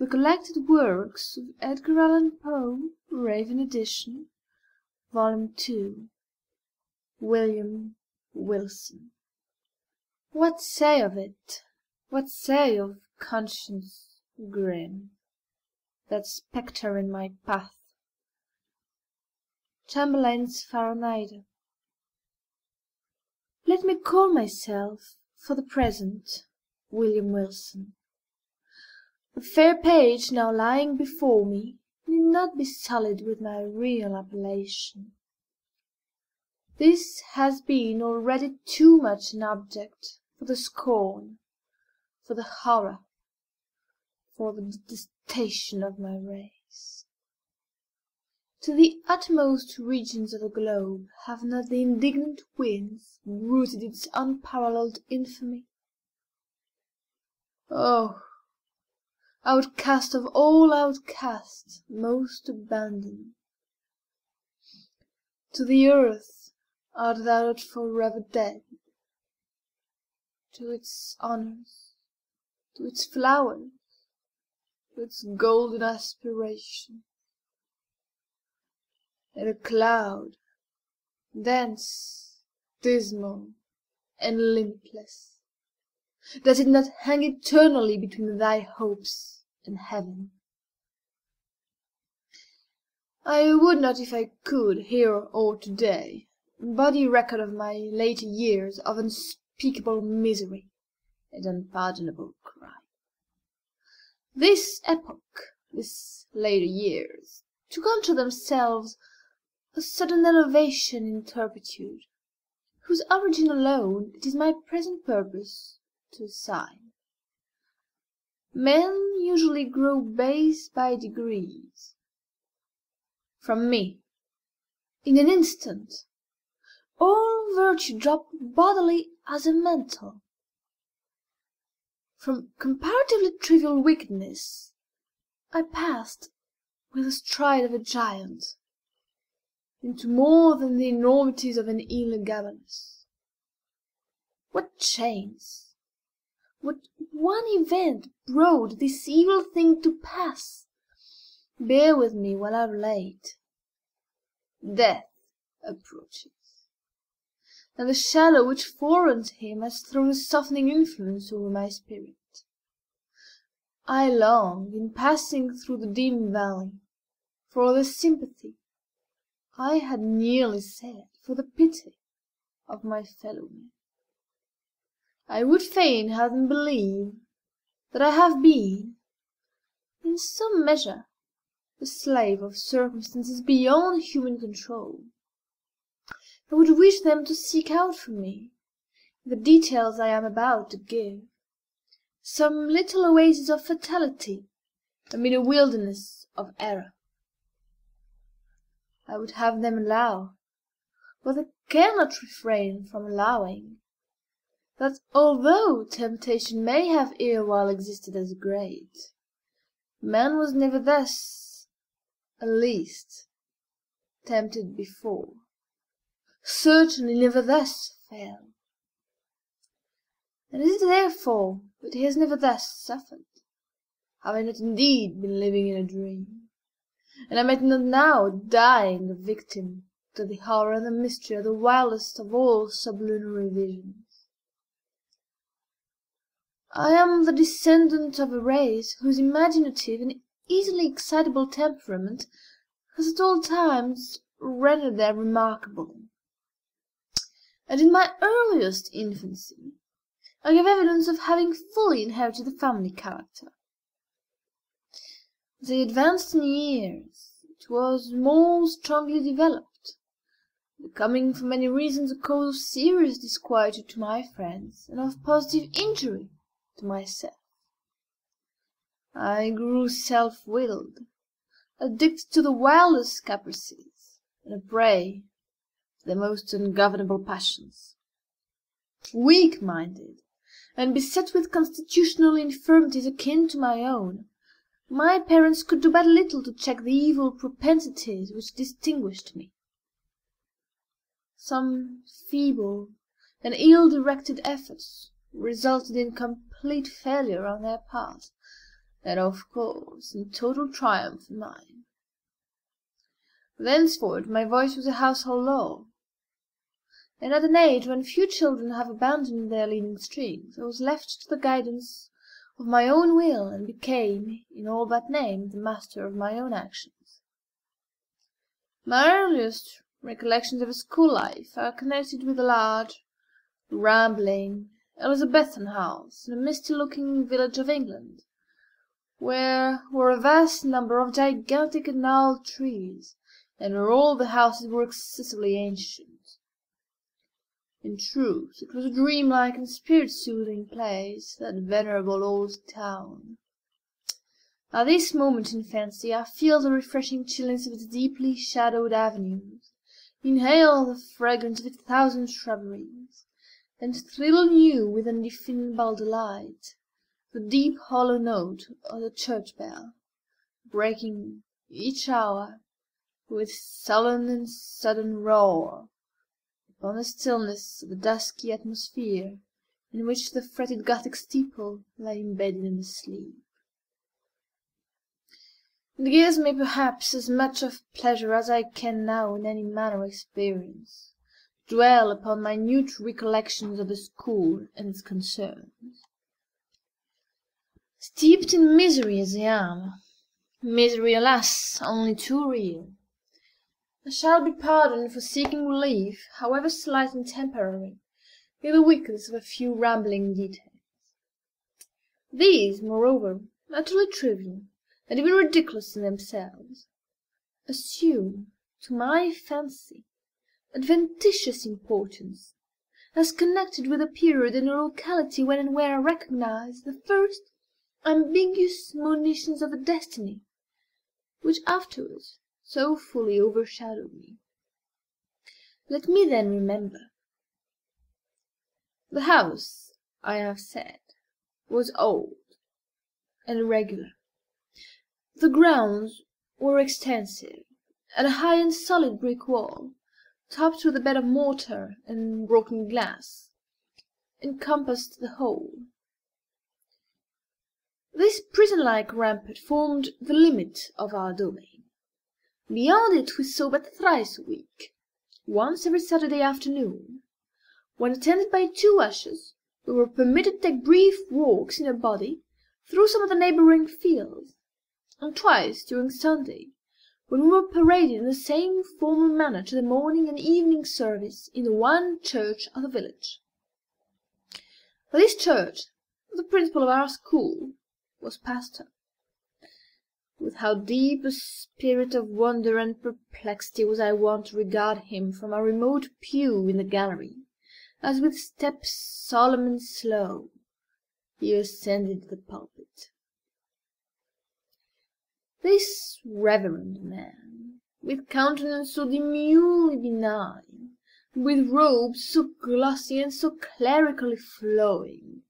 The Collected Works of Edgar Allan Poe, Raven Edition, Volume 2, William Wilson. What say of it? What say of conscience grim, that spectre in my path? Chamberlain's Pharonida. Let me call myself, for the present, William Wilson. The fair page now lying before me need not be sullied with my real appellation. This has been already too much an object for the scorn, for the horror, for the detestation of my race. To the utmost regions of the globe have not the indignant winds bruited its unparalleled infamy? Oh, outcast of all outcasts, most abandoned! To the earth art thou not forever dead, to its honours, to its flowers, to its golden aspiration. And a cloud, dense, dismal, and limitless, does it not hang eternally between thy hopes and heaven? I would not, if I could, here or to-day, embody record of my later years of unspeakable misery and unpardonable crime. This epoch, these later years, took unto themselves a sudden elevation in turpitude, whose origin alone it is my present purpose to assign. Men usually grow base by degrees. From me, in an instant, all virtue dropped bodily as a mantle. From comparatively trivial wickedness, I passed, with the stride of a giant, into more than the enormities of an Elagabalus. What chance, what one event brought this evil thing to pass? Bear with me while I relate. Death approaches, and the shadow which foreruns him has thrown a softening influence over my spirit. I long, in passing through the dim valley, for the sympathy, I had nearly said for the pity, of my fellow men. I would fain have them believe that I have been, in some measure, the slave of circumstances beyond human control. I would wish them to seek out for me, in the details I am about to give, some little oasis of fatality amid a wilderness of error. I would have them allow, what they cannot refrain from allowing, that although temptation may have erewhile existed as great, man was never thus, at least, tempted before, certainly never thus fell. And is it therefore that he has never thus suffered? Have I not indeed been living in a dream? And am I not now dying a victim to the horror and the mystery of the wildest of all sublunary visions? I am the descendant of a race whose imaginative and easily excitable temperament has at all times rendered them remarkable. And in my earliest infancy I gave evidence of having fully inherited the family character. As I advanced in years, it was more strongly developed, becoming for many reasons a cause of serious disquietude to my friends, and of positive injury to myself. I grew self-willed, addicted to the wildest caprices, and a prey to the most ungovernable passions. Weak-minded, and beset with constitutional infirmities akin to my own, my parents could do but little to check the evil propensities which distinguished me. Some feeble and ill-directed efforts resulted in complete failure on their part, and of course in total triumph of mine. Thenceforward my voice was a household law, and at an age when few children have abandoned their leading strings, I was left to the guidance of my own will, and became, in all but name, the master of my own actions. My earliest recollections of a school life are connected with a large, rambling, Elizabethan house in a misty-looking village of England, where were a vast number of gigantic and gnarled trees, and where all the houses were excessively ancient. In truth, it was a dreamlike and spirit-soothing place, that venerable old town. At this moment in fancy I feel the refreshing chillness of its deeply shadowed avenues, inhale the fragrance of its thousand shrubberies, and thrill anew with indefinable delight the deep hollow note of the church bell, breaking each hour with sullen and sudden roar upon the stillness of the dusky atmosphere in which the fretted Gothic steeple lay embedded in sleep. It gives me perhaps as much of pleasure as I can now in any manner experience dwell upon minute recollections of the school and its concerns. Steeped in misery as I am, misery, alas, only too real, I shall be pardoned for seeking relief, however slight and temporary, in the weakness of a few rambling details. These, moreover, utterly trivial, and even ridiculous in themselves, assume, to my fancy, adventitious importance, as connected with a period and a locality when and where I recognize the first ambiguous monitions of a destiny, which afterwards so fully overshadowed me. Let me then remember. The house, I have said, was old and irregular. The grounds were extensive, and a high and solid brick wall, topped with a bed of mortar and broken glass, encompassed the whole. This prison-like rampart formed the limit of our domain. Beyond it we saw but thrice a week, once every Saturday afternoon, when, attended by two ushers, we were permitted to take brief walks in a body through some of the neighbouring fields, and twice during Sunday, when we were paraded in the same formal manner to the morning and evening service in the one church of the village. For this church, the principal of our school was pastor. With how deep a spirit of wonder and perplexity was I wont to regard him from a remote pew in the gallery, as with steps solemn and slow he ascended the pulpit. This reverend man, with countenance so demurely benign, with robes so glossy and so clerically flowing,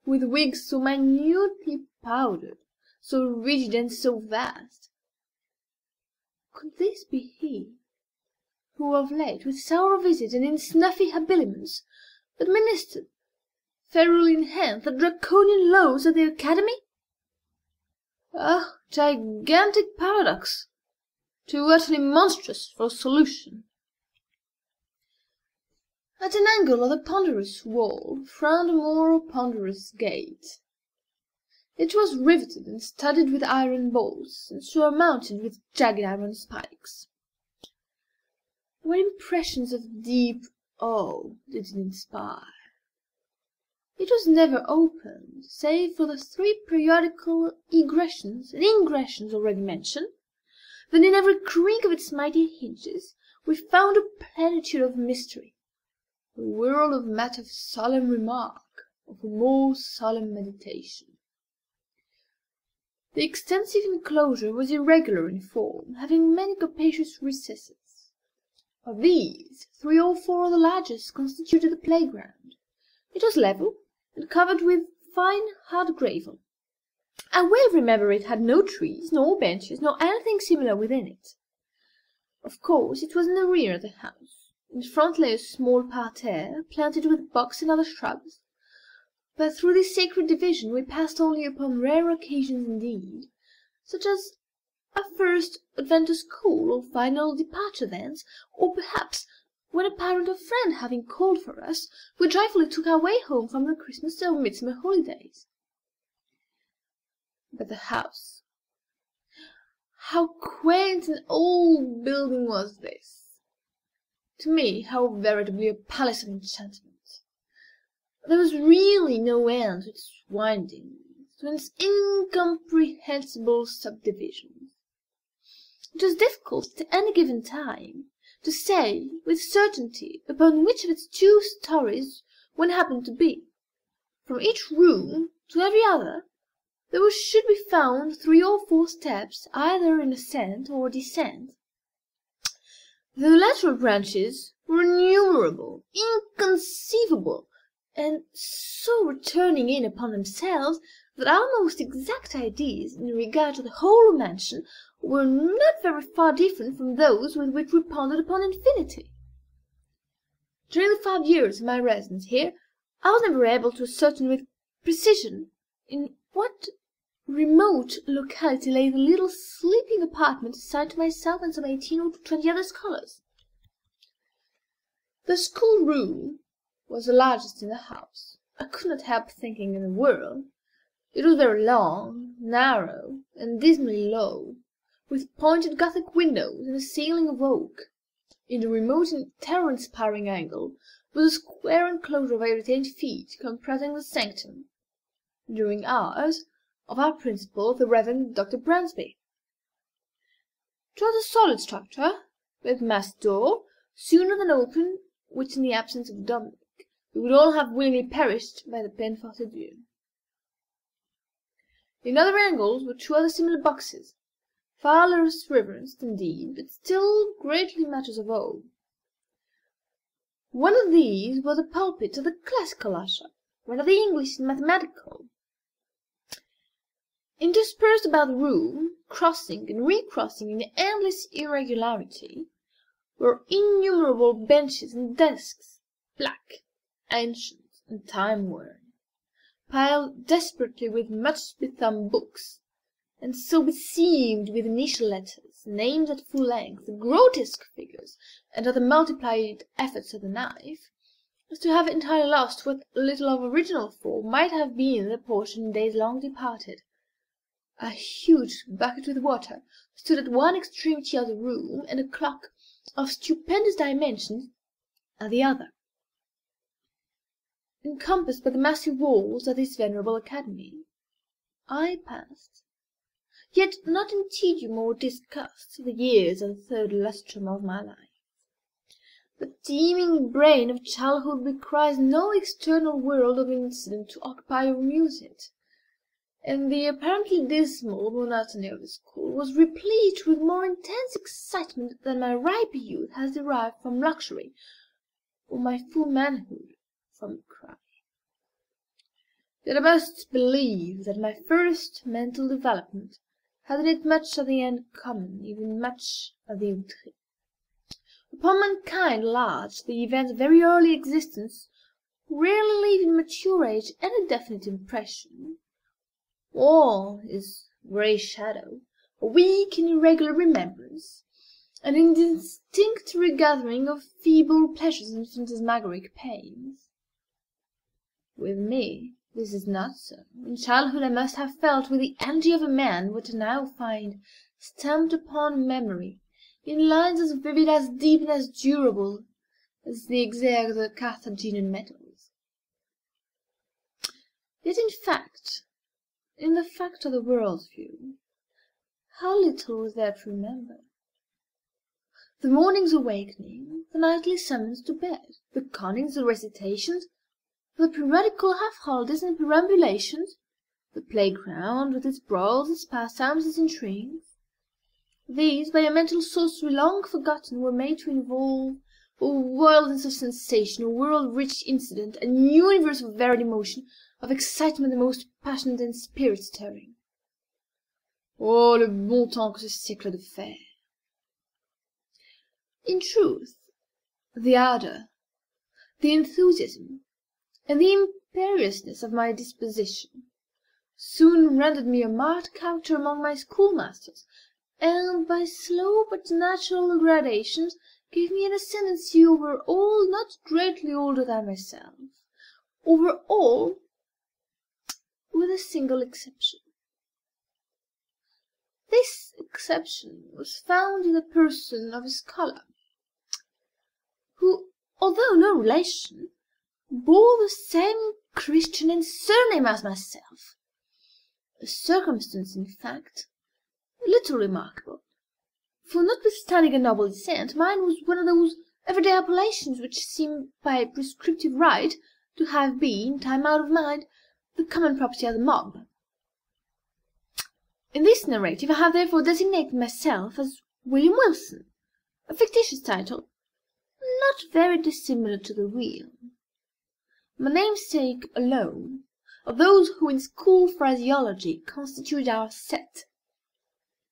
with wigs so minutely powdered, so rigid and so vast, could this be he who of late, with sour visage and in snuffy habiliments, administered, ferule in hand, the draconian laws at the academy? Ah, gigantic paradox, too utterly monstrous for solution! At an angle of the ponderous wall frowned a more ponderous gate. It was riveted and studded with iron bolts, and surmounted with jagged iron spikes. What impressions of deep awe did it inspire! It was never opened, save for the 3 periodical egressions and ingressions already mentioned. Then in every creak of its mighty hinges we found a plenitude of mystery, a whirl of matter of solemn remark, of a more solemn meditation. The extensive enclosure was irregular in form, having many capacious recesses. Of these, 3 or 4 of the largest constituted the playground. It was level, and covered with fine hard gravel. I well remember it had no trees, nor benches, nor anything similar within it. Of course, it was in the rear of the house. In front lay a small parterre, planted with box and other shrubs, but through this sacred division we passed only upon rare occasions indeed, such as a first advent to school, or final departure thence, or perhaps when a parent or friend having called for us, we joyfully took our way home from the Christmas or midsummer holidays. But the house, how quaint an old building was this! To me, how veritably a palace of enchantment! There was really no end to its windings, to its incomprehensible subdivisions. It was difficult at any given time to say with certainty upon which of its 2 stories one happened to be. From each room to every other there should be found 3 or 4 steps, either in ascent or descent. The lateral branches were innumerable, inconceivable, and so returning in upon themselves that our most exact ideas in regard to the whole mansion were not very far different from those with which we pondered upon infinity. During the 5 years of my residence here, I was never able to ascertain with precision in what remote locality lay the little sleeping apartment assigned to myself and some 18 or 20 other scholars. The schoolroom was the largest in the house. I could not help thinking in the world. It was very long, narrow, and dismally low, with pointed Gothic windows and a ceiling of oak. In the remote and terror-inspiring angle was a square enclosure of 8 or 10 feet, comprising the sanctum, during hours, of our principal, the Reverend Dr. Bransby. It was a solid structure, with masked door, sooner than open, which in the absence of Dominic we would all have willingly perished by the peine-forte adieu. In other angles were 2 other similar boxes, far less reverenced indeed, but still greatly matters of awe. One of these was the pulpit of the classical usher, one of the English and mathematical. Interspersed about the room, crossing and recrossing in endless irregularity, were innumerable benches and desks, black, ancient, and time-worn, piled desperately with much bethumbed books, and so beseamed with initial letters, names at full length, grotesque figures, and other multiplied efforts of the knife, as to have entirely lost what little of original form might have been their portion in days long departed. A huge bucket with water stood at one extremity of the room, and a clock of stupendous dimensions at the other. Encompassed by the massive walls of this venerable academy, I passed, yet not in tedium or disgust, the years of the 3rd lustrum of my life. The teeming brain of childhood requires no external world of incident to occupy or amuse it, and the apparently dismal monotony of the school was replete with more intense excitement than my ripe youth has derived from luxury, or my full manhood from crime. Yet I must believe that my first mental development had in it much of the uncommon, even much of the outré. Upon mankind at large, the events of very early existence rarely leave in mature age any definite impression. All is grey shadow, a weak and irregular remembrance, an indistinct regathering of feeble pleasures and phantasmagoric pains. With me this is not so. In childhood I must have felt with the energy of a man what I now find stamped upon memory in lines as vivid, as deep, and as durable as the exergues of the Carthaginian metals. Yet in the fact of the world's view, how little was there to remember! The morning's awakening, the nightly summons to bed, the connings, the recitations, the periodical half-holidays and perambulations, the playground with its brawls, its pastimes, its intrigues, these, by a mental sorcery long forgotten, were made to involve a wildness of sensation, a world-rich incident, a universe of varied emotion, of excitement the most passionate and spirit-stirring. Oh, le bon temps que ce siècle de fer! In truth, the ardour, the enthusiasm, and the imperiousness of my disposition soon rendered me a marked character among my schoolmasters, and by slow but natural gradations gave me an ascendancy over all not greatly older than myself, over all with a single exception. This exception was found in the person of a scholar, who, although no relation, bore the same Christian and surname as myself, a circumstance, in fact, a little remarkable, for notwithstanding a noble descent, mine was one of those everyday appellations which seem by prescriptive right to have been, time out of mind, the common property of the mob. In this narrative I have therefore designated myself as William Wilson, a fictitious title, not very dissimilar to the real. My namesake alone, of those who in school phraseology constitute our set,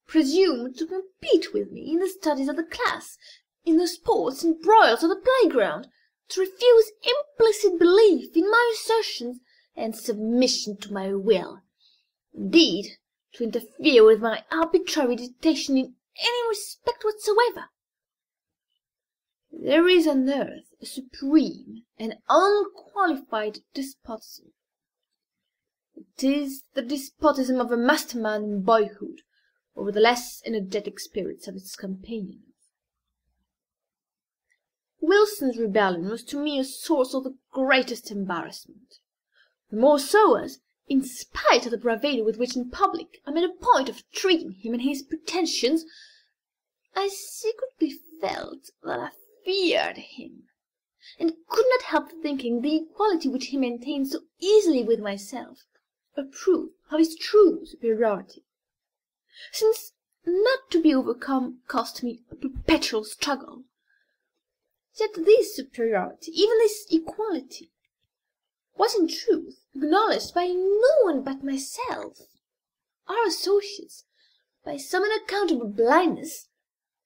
presumed to compete with me in the studies of the class, in the sports and broils of the playground, to refuse implicit belief in my assertions and submission to my will, indeed, to interfere with my arbitrary dictation in any respect whatsoever. There is on earth a supreme and unqualified despotism. It is the despotism of a mastermind in boyhood over the less energetic spirits of its companions. Wilson's rebellion was to me a source of the greatest embarrassment, the more so as, in spite of the bravado with which in public I made a point of treating him and his pretensions, I secretly felt that I feared him, and could not help thinking the equality which he maintained so easily with myself a proof of his true superiority, since not to be overcome cost me a perpetual struggle. Yet this superiority, even this equality, was in truth acknowledged by no one but myself. Our associates, by some unaccountable blindness,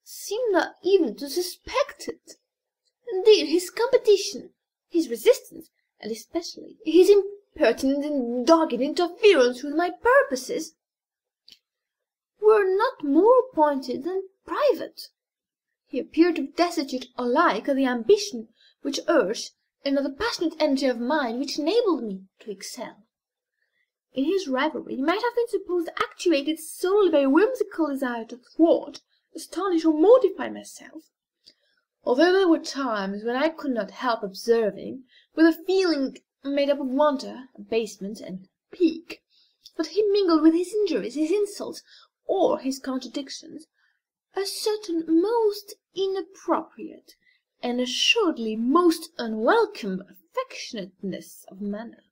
seemed not even to suspect it. Indeed, his competition, his resistance, and especially his impertinent and dogged interference with my purposes, were not more pointed than private. He appeared to be destitute alike of the ambition which urged and of the passionate energy of mind which enabled me to excel. In his rivalry he might have been supposed actuated solely by a whimsical desire to thwart, astonish, or mortify myself, although there were times when I could not help observing, with a feeling made up of wonder, abasement, and pique, that he mingled with his injuries, his insults, or his contradictions, a certain most inappropriate and assuredly most unwelcome affectionateness of manner.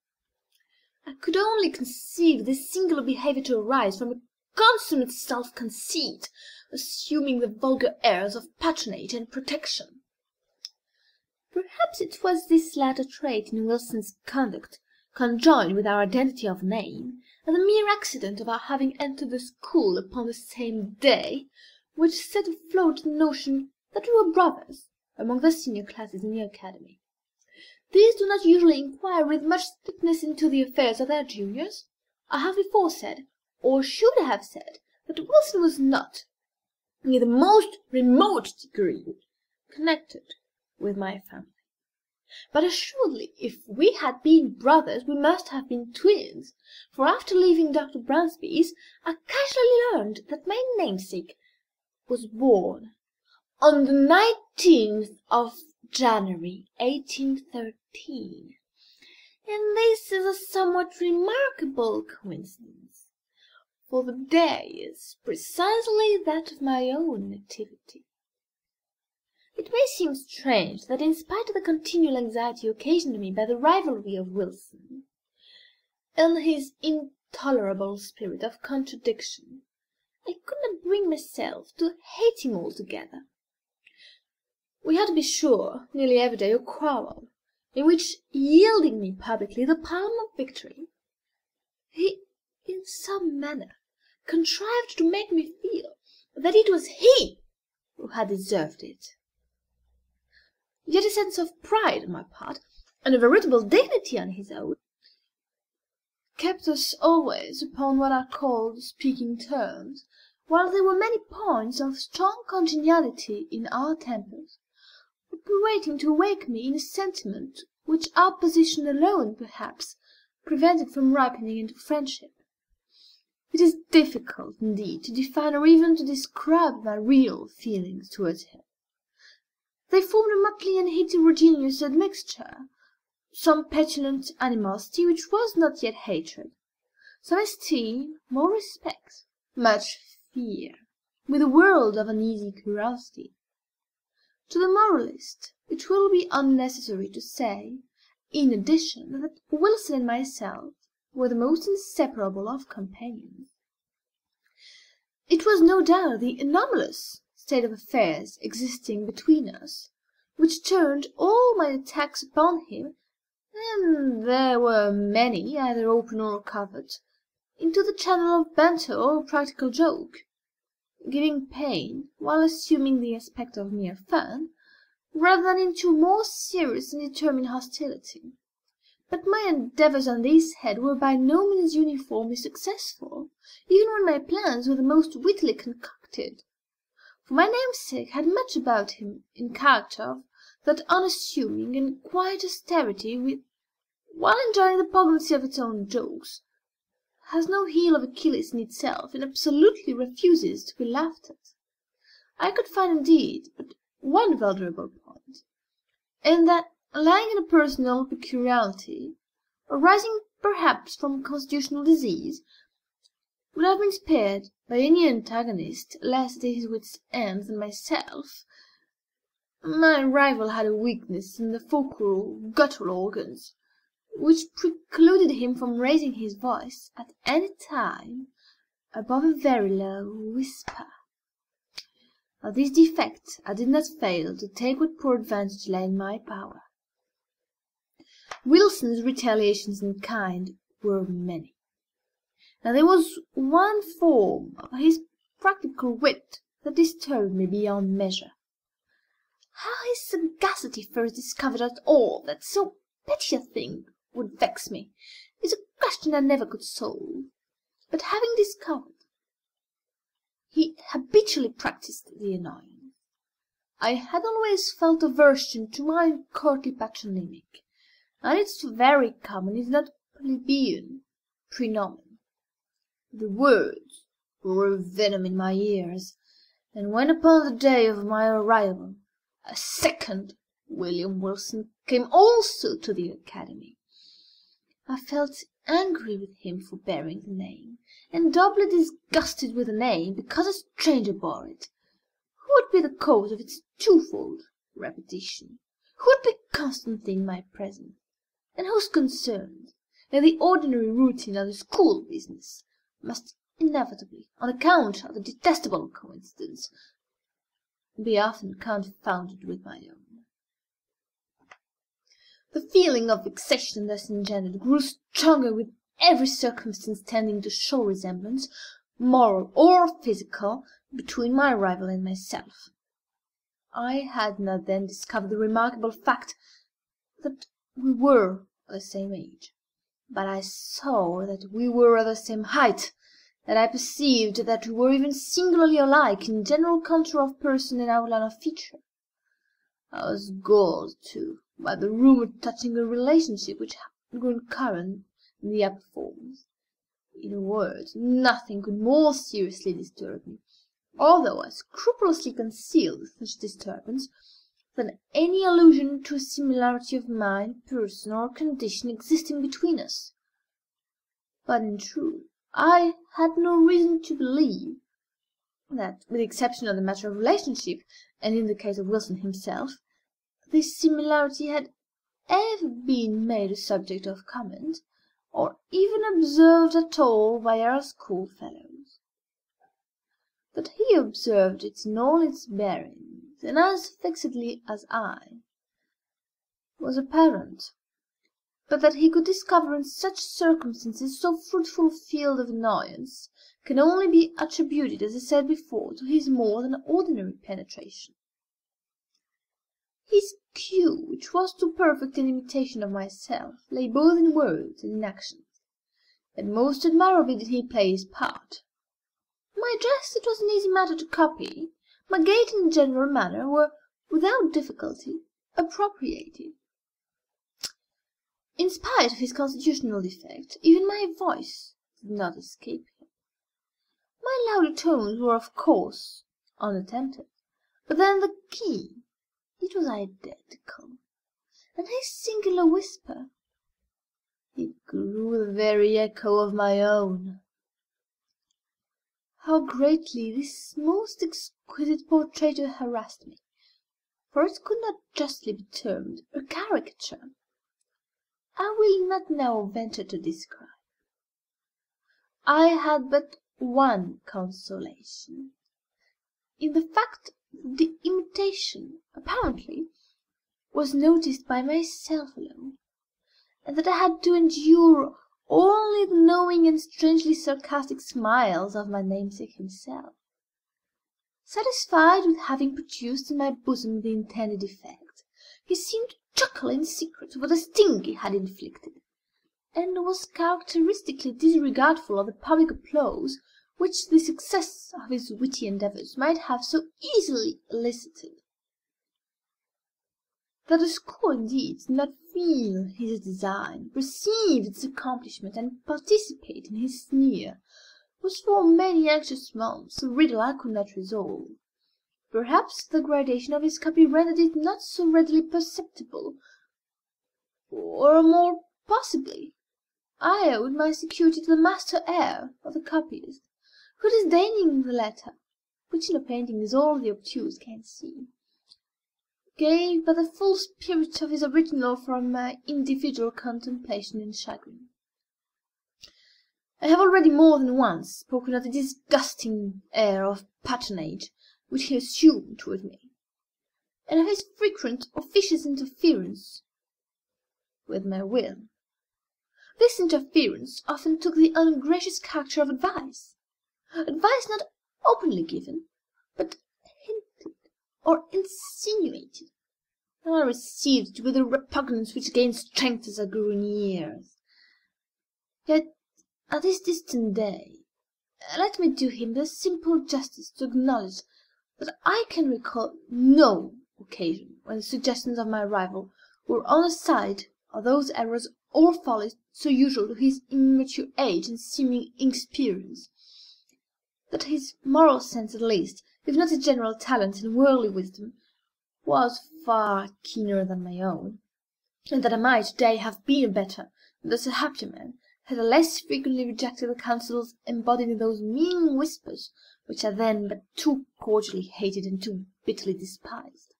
I could only conceive this singular behaviour to arise from a consummate self-conceit, assuming the vulgar airs of patronage and protection. Perhaps it was this latter trait in Wilson's conduct, conjoined with our identity of name, and the mere accident of our having entered the school upon the same day, which set afloat the notion that we were brothers among the senior classes in the academy. These do not usually inquire with much strictness into the affairs of their juniors. I have before said, or should have said, that Wilson was not, in the most remote degree, connected with my family. But assuredly, if we had been brothers, we must have been twins, for after leaving Dr. Bransby's, I casually learned that my namesake was born on the 19th of January, 1813, and this is a somewhat remarkable coincidence, for the day is precisely that of my own nativity. It may seem strange that, in spite of the continual anxiety occasioned to me by the rivalry of Wilson, and his intolerable spirit of contradiction, I could not bring myself to hate him altogether. We had, to be sure, nearly every day a quarrel, in which, yielding me publicly the palm of victory, he, in some manner, contrived to make me feel that it was he who had deserved it. Yet a sense of pride on my part, and a veritable dignity on his own, kept us always upon what are called speaking terms, while there were many points of strong congeniality in our tempers, operating to awake me in a sentiment which our position alone, perhaps, prevented from ripening into friendship. It is difficult, indeed, to define or even to describe my real feelings towards him. They formed a motley and heterogeneous admixture, some petulant animosity which was not yet hatred, some esteem, more respect, much fear, with a world of uneasy curiosity. To the moralist it will be unnecessary to say, in addition, that Wilson and myself were the most inseparable of companions. It was no doubt the anomalous state of affairs existing between us which turned all my attacks upon him, and there were many, either open or covert, into the channel of banter or practical joke, giving pain while assuming the aspect of mere fun, rather than into more serious and determined hostility. But my endeavours on this head were by no means uniformly successful, even when my plans were the most wittily concocted, for my namesake had much about him in character of that unassuming and quiet austerity which, while enjoying the poignancy of its own jokes, has no heel of Achilles in itself, and absolutely refuses to be laughed at. I could find, indeed, but one vulnerable point, and that lying in a personal peculiarity, arising perhaps from constitutional disease, would have been spared by any antagonist less at his wits' ends than myself. My rival had a weakness in the vocal guttural organs, which precluded him from raising his voice at any time above a very low whisper. Of this defect I did not fail to take what poor advantage lay in my power. Wilson's retaliations in kind were many, and there was one form of his practical wit that disturbed me beyond measure. How his sagacity first discovered at all that so petty a thing would vex me is a question I never could solve, but having discovered, he habitually practised the annoyance. I had always felt aversion to my courtly patronymic, and its very common, if not plebeian, praenomen. The words were a venom in my ears, and when upon the day of my arrival a second William Wilson came also to the academy, I felt angry with him for bearing the name, and doubly disgusted with the name because a stranger bore it. Who would be the cause of its twofold repetition? Who would be constant in my presence? And whose concerns, in the ordinary routine of the school business, must inevitably, on account of the detestable coincidence, be often confounded with my own. The feeling of vexation thus engendered grew stronger with every circumstance tending to show resemblance, moral or physical, between my rival and myself. I had not then discovered the remarkable fact that we were of the same age, but I saw that we were of the same height, that I perceived that we were even singularly alike in general contour of person and outline of feature. I was galled, too, by the rumour touching a relationship which had grown current in the upper forms. In a word, nothing could more seriously disturb me, although I scrupulously concealed such disturbance, than any allusion to a similarity of mind, person, or condition existing between us. But in truth I had no reason to believe that, with the exception of the matter of relationship, and in the case of Wilson himself, this similarity had ever been made a subject of comment, or even observed at all by our schoolfellows. That he observed it in all its bearings, and as fixedly as I, was apparent, but that he could discover in such circumstances so fruitful a field of annoyance can only be attributed, as I said before, to his more than ordinary penetration. His cue, which was too perfect an imitation of myself, lay both in words and in actions, and most admirably did he play his part. My dress it was an easy matter to copy, my gait and general manner were without difficulty appropriated. In spite of his constitutional defect, even my voice did not escape him. My louder tones were, of course, unattempted, but then the key, it was identical, and his singular whisper, it grew the very echo of my own. How greatly this most exquisite portraiture harassed me, for it could not justly be termed a caricature, I will not now venture to describe. I had but one consolation, in the fact that the imitation, apparently, was noticed by myself alone, and that I had to endure only the knowing and strangely sarcastic smiles of my namesake himself. Satisfied with having produced in my bosom the intended effect, he seemed to chuckle in secret over the sting he had inflicted, and was characteristically disregardful of the public applause which the success of his witty endeavours might have so easily elicited. That the school indeed did not feel his design, perceive its accomplishment, and participate in his sneer, was for many anxious months a riddle I could not resolve. Perhaps the gradation of his copy rendered it not so readily perceptible, or more possibly I owed my security to the master air of the copyist, who, disdaining the letter, which in a painting is all the obtuse can see, gave but the full spirit of his original from my individual contemplation and chagrin. I have already more than once spoken of the disgusting air of patronage which he assumed toward me, and of his frequent officious interference with my will. This interference often took the ungracious character of advice not openly given, but hinted or insinuated, and I received it with a repugnance which gained strength as I grew in years. Yet, at this distant day, let me do him the simple justice to acknowledge that I can recall no occasion when the suggestions of my rival were on the side of those errors or follies so usual to his immature age and seeming inexperience, that his moral sense at least, if not his general talent and worldly wisdom, was far keener than my own, and that I might to-day have been a better, and thus a happier man, had I less frequently rejected the counsels embodied in those mean whispers which I then but too cordially hated and too bitterly despised.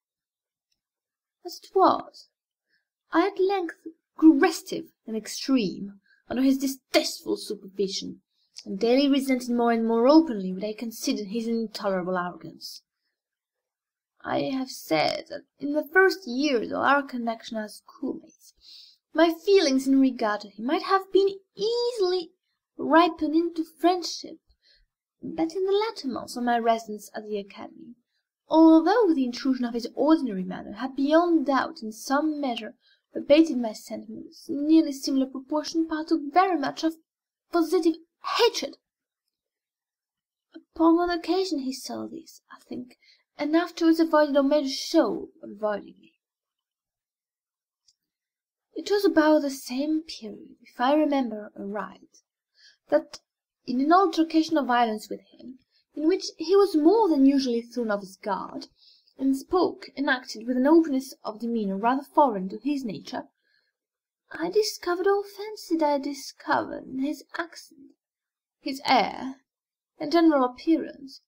As it was, I at length grew restive and extreme under his distasteful supervision, and daily resented more and more openly what I considered his intolerable arrogance. I have said that in the first years of our connection as schoolmates, my feelings in regard to him might have been easily ripened into friendship, but in the latter months of my residence at the academy, although the intrusion of his ordinary manner had beyond doubt in some measure abated my sentiments, in nearly similar proportion partook very much of positive hatred. Upon one occasion he saw this, I think, and afterwards avoided or made a show of avoiding me. It was about the same period, if I remember aright, that in an altercation of violence with him, in which he was more than usually thrown off his guard, and spoke and acted with an openness of demeanour rather foreign to his nature, I discovered or fancied I discovered in his accent, his air, and general appearance,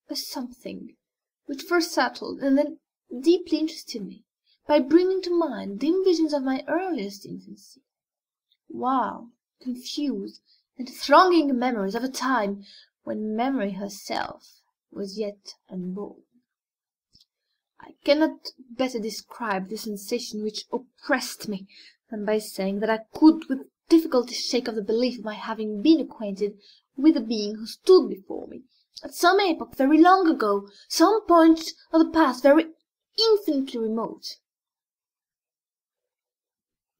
a something which first startled and then deeply interested me, by bringing to mind dim visions of my earliest infancy, wild, confused, and thronging memories of a time when memory herself was yet unborn. I cannot better describe the sensation which oppressed me than by saying that I could with difficulty shake off the belief of my having been acquainted with a being who stood before me, at some epoch very long ago, some point of the past very infinitely remote.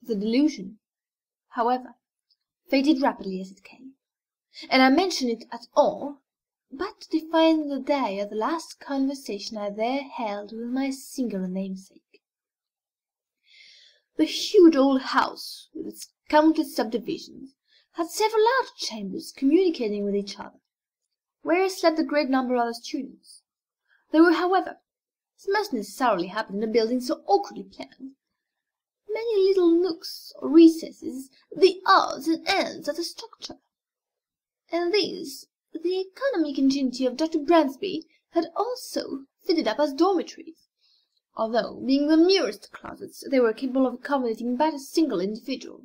The delusion, however, faded rapidly as it came, and I mention it at all but to define the day of the last conversation I there held with my singular namesake. The huge old house, with its countless subdivisions, had several large chambers communicating with each other, where slept a great number of the students. There were, however, as must necessarily happen in a building so awkwardly planned, many little nooks or recesses, the odds and ends of the structure, and these the economic ingenuity of Dr. Bransby had also fitted up as dormitories, although, being the merest closets, they were capable of accommodating but a single individual.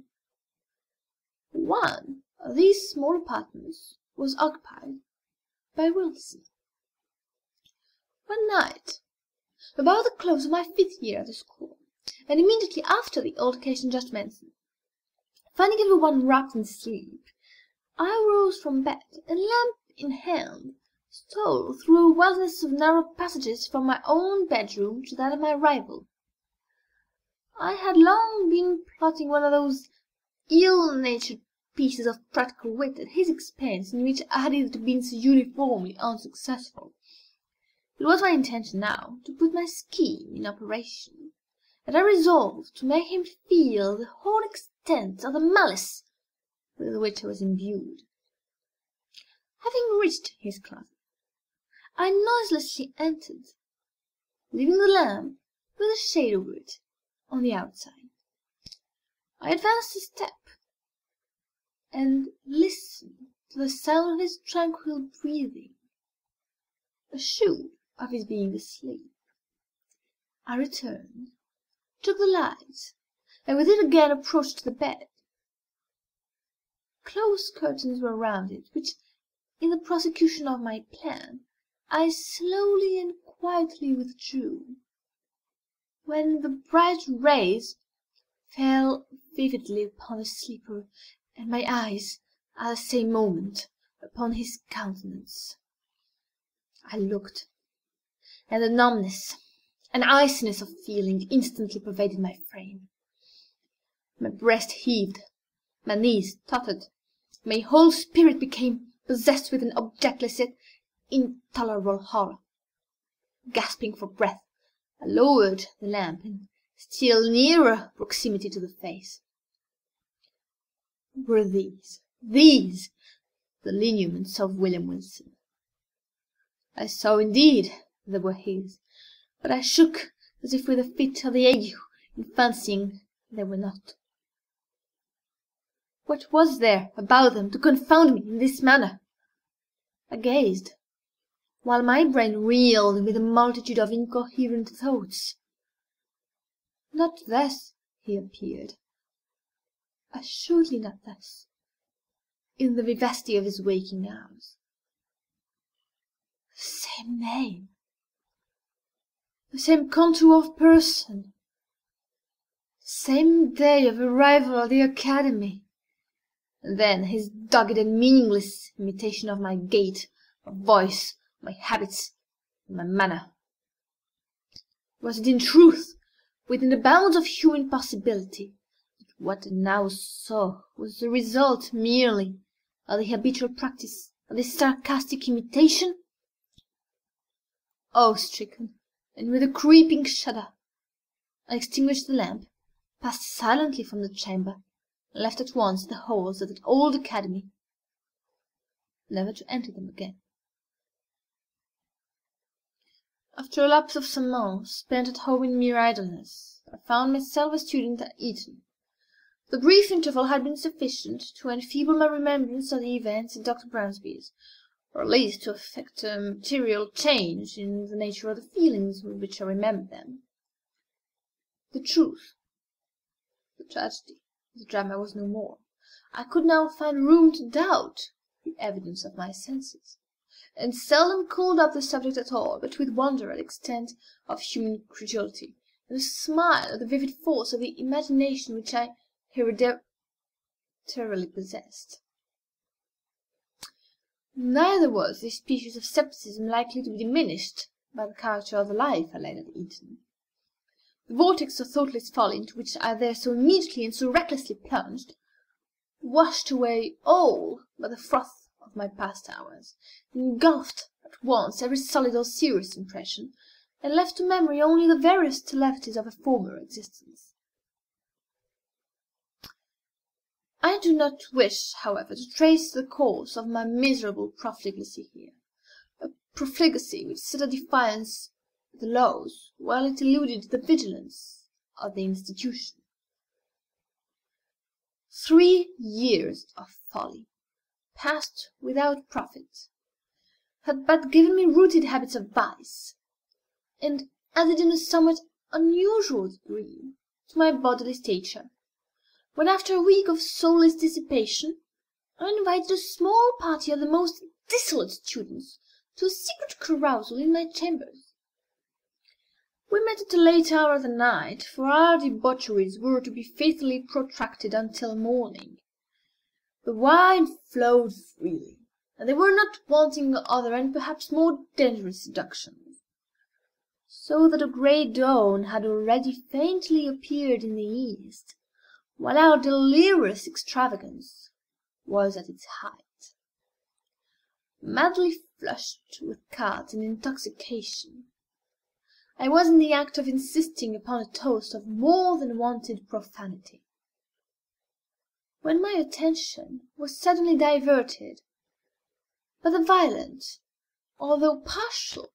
One of these small apartments was occupied by Wilson. One night, about the close of my 5th year at the school, and immediately after the altercation just mentioned, finding everyone wrapped in sleep, I rose from bed, and lamp in hand, stole through a wilderness of narrow passages from my own bedroom to that of my rival. I had long been plotting one of those ill-natured pieces of practical wit at his expense, in which I had hitherto been so uniformly unsuccessful. It was my intention now to put my scheme in operation, and I resolved to make him feel the whole extent of the malice with which I was imbued. Having reached his closet, I noiselessly entered, leaving the lamp with a shade over it on the outside. I advanced a step, and listened to the sound of his tranquil breathing, assured of his being asleep. I returned, took the light, and with it again approached the bed. Close curtains were round it, which, in the prosecution of my plan, I slowly and quietly withdrew, when the bright rays fell vividly upon the sleeper, and my eyes, at the same moment, upon his countenance. I looked, and a numbness, an iciness of feeling instantly pervaded my frame. My breast heaved, my knees tottered, my whole spirit became possessed with an objectless yet intolerable horror. Gasping for breath, I lowered the lamp in still nearer proximity to the face. Were these the lineaments of William Wilson? I saw indeed they were his, but I shook as if with a fit of the ague in fancying they were not. What was there about them to confound me in this manner? I gazed, while my brain reeled with a multitude of incoherent thoughts. Not thus he appeared, assuredly not thus, in the vivacity of his waking hours. The same name, the same contour of person, the same day of arrival at the academy, and then his dogged and meaningless imitation of my gait, my voice, my habits, and my manner. Was it in truth within the bounds of human possibility that what I now saw was the result merely of the habitual practice of this sarcastic imitation? Awe-stricken, and with a creeping shudder, I extinguished the lamp, passed silently from the chamber, and left at once the halls of that old academy, never to enter them again. After a lapse of some months spent at home in mere idleness, I found myself a student at Eton. The brief interval had been sufficient to enfeeble my remembrance of the events at Dr. Bransby's, or at least to effect a material change in the nature of the feelings with which I remembered them. The truth, the tragedy, the drama was no more. I could now find room to doubt the evidence of my senses, and seldom called up the subject at all, but with wonder at the extent of human credulity, and a smile at the vivid force of the imagination which I hereditarily possessed. Neither was this species of scepticism likely to be diminished by the character of the life I led at Eton. The vortex of thoughtless folly into which I there so immediately and so recklessly plunged washed away all but the froth of my past hours, engulfed at once every solid or serious impression, and left to memory only the veriest levities of a former existence. I do not wish, however, to trace the course of my miserable profligacy here, a profligacy which set at defiance the laws, while it eluded the vigilance of the institution. 3 years of folly, passed without profit, had but given me rooted habits of vice, and added in a somewhat unusual degree to my bodily stature, when after a week of soulless dissipation I invited a small party of the most dissolute students to a secret carousal in my chambers. We met at a late hour of the night, for our debaucheries were to be faithfully protracted until morning. The wine flowed freely, and there were not wanting other and perhaps more dangerous seductions, so that a grey dawn had already faintly appeared in the east, while our delirious extravagance was at its height. Madly flushed with cards and intoxication, I was in the act of insisting upon a toast of more than wonted profanity, when my attention was suddenly diverted by the violent, although partial,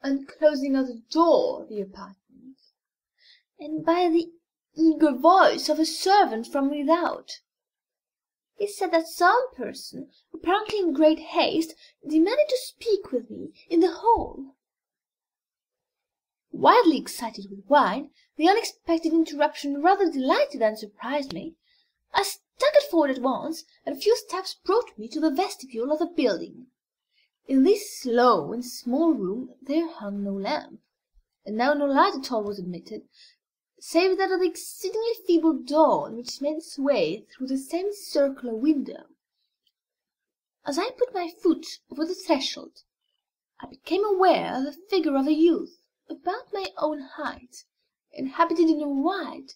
unclosing of the door of the apartment, and by the eager voice of a servant from without. He said that some person, apparently in great haste, demanded to speak with me in the hall. Wildly excited with wine, the unexpected interruption rather delighted than surprised me. I staggered forward at once, and a few steps brought me to the vestibule of the building. In this low and small room there hung no lamp, and now no light at all was admitted, save that of the exceedingly feeble dawn which made its way through the semicircular window. As I put my foot over the threshold, I became aware of the figure of a youth about my own height, and habited in a white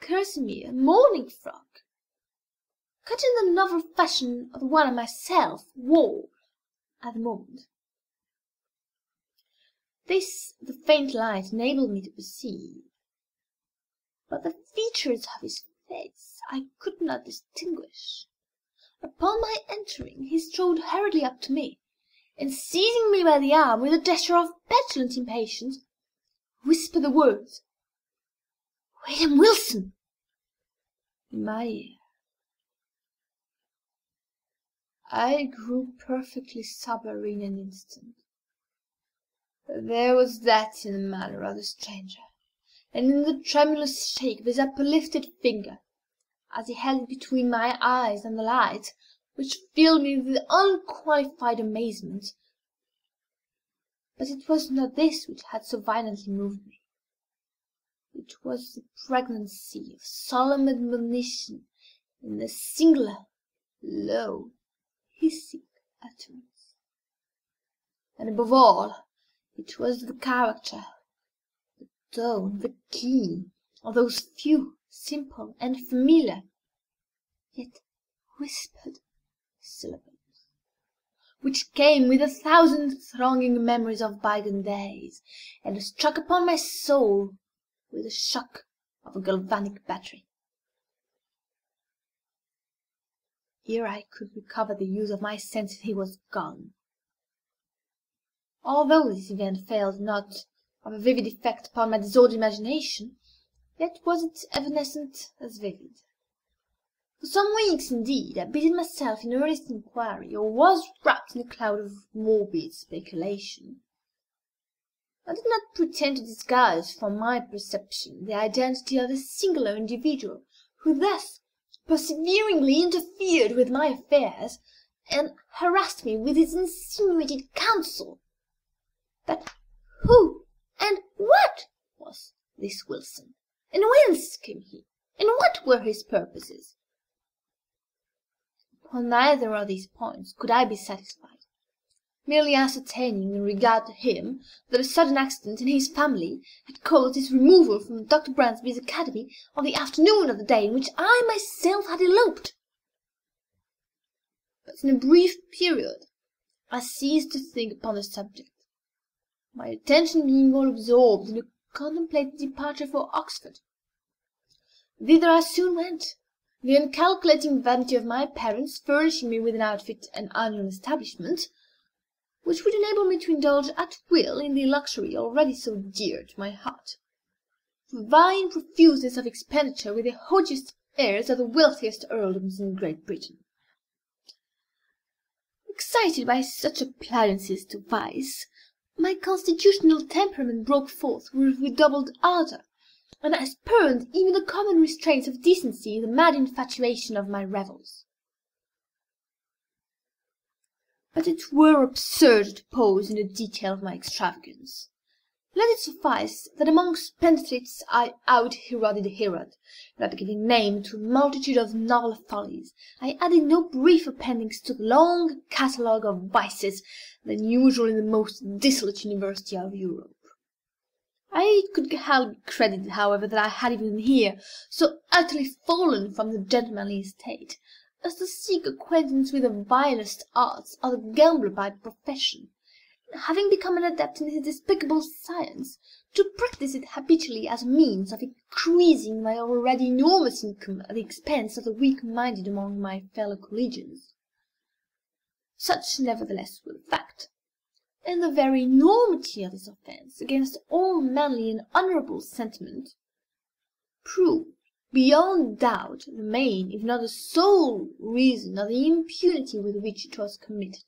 kerseymere morning frock, cut in the novel fashion of the one I myself wore at the moment. This the faint light enabled me to perceive, but the features of his face I could not distinguish. Upon my entering, he strode hurriedly up to me, and seizing me by the arm with a gesture of petulant impatience, whispered the words, "William Wilson," in my ear. I grew perfectly sober in an instant. There was that in the manner of the stranger, and in the tremulous shake of his uplifted finger, as he held it between my eyes and the light, which filled me with unqualified amazement. But it was not this which had so violently moved me. It was the pregnancy of solemn admonition in the singular, low, hissing utterance. And above all, it was the character, the tone, the key of those few, simple, and familiar, yet whispered syllables, which came with 1,000 thronging memories of bygone days, and struck upon my soul with the shock of a galvanic battery. Ere I could recover the use of my senses, he was gone. Although this event failed not of a vivid effect upon my disordered imagination, yet was it evanescent as vivid. For some weeks, indeed, I busied myself in earnest inquiry, or was wrapped in a cloud of morbid speculation. I did not pretend to disguise from my perception the identity of the singular individual who thus perseveringly interfered with my affairs, and harassed me with his insinuated counsel. But who and what was this Wilson, and whence came he, and what were his purposes? Upon neither of these points could I be satisfied, merely ascertaining in regard to him that a sudden accident in his family had caused his removal from Dr. Bransby's academy on the afternoon of the day in which I myself had eloped. but in a brief period I ceased to think upon the subject, my attention being all absorbed in a contemplated departure for Oxford. Thither I soon went, the uncalculating vanity of my parents furnishing me with an outfit and annual establishment, which would enable me to indulge at will in the luxury already so dear to my heart, to vie in profuseness of expenditure with the haughtiest heirs of the wealthiest earldoms in Great Britain. Excited by such appliances to vice, my constitutional temperament broke forth with redoubled ardour, and I spurned even the common restraints of decency in the mad infatuation of my revels. But it were absurd to pause in the detail of my extravagance. Let it suffice that among spendthrifts I out-Heroded Herod, without giving name to a multitude of novel follies. I added no brief appendix to the long catalogue of vices then usual in the most dissolute university of Europe. I could hardly credit, however, that I had even here so utterly fallen from the gentlemanly estate as to seek acquaintance with the vilest arts of the gambler by profession, and having become an adept in his despicable science, to practise it habitually as a means of increasing my already enormous income at the expense of the weak-minded among my fellow collegians. Such, nevertheless, was the fact, and the very enormity of this offence against all manly and honourable sentiment proved beyond doubt the main, if not the sole, reason of the impunity with which it was committed.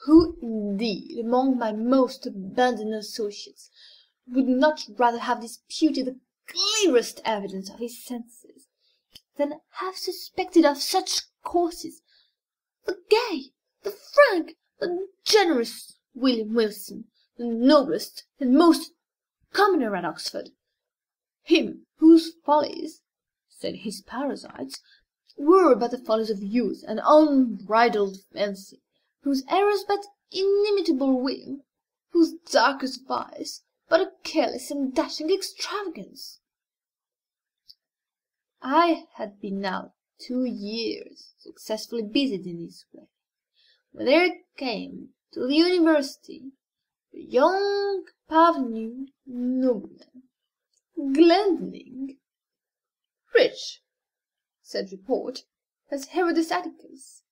Who, indeed, among my most abundant associates, would not rather have disputed the clearest evidence of his senses, than have suspected of such courses the gay, the frank, the generous William Wilson, the noblest and most commoner at Oxford, him whose follies, said his parasites, were but the follies of youth and unbridled fancy, whose errors but inimitable whim, whose darkest vice but a careless and dashing extravagance. I had been now 2 years successfully busied in this way, when there came to the university a young parvenu nobleman, Glendinning, rich, said report, as Herodes Atticus,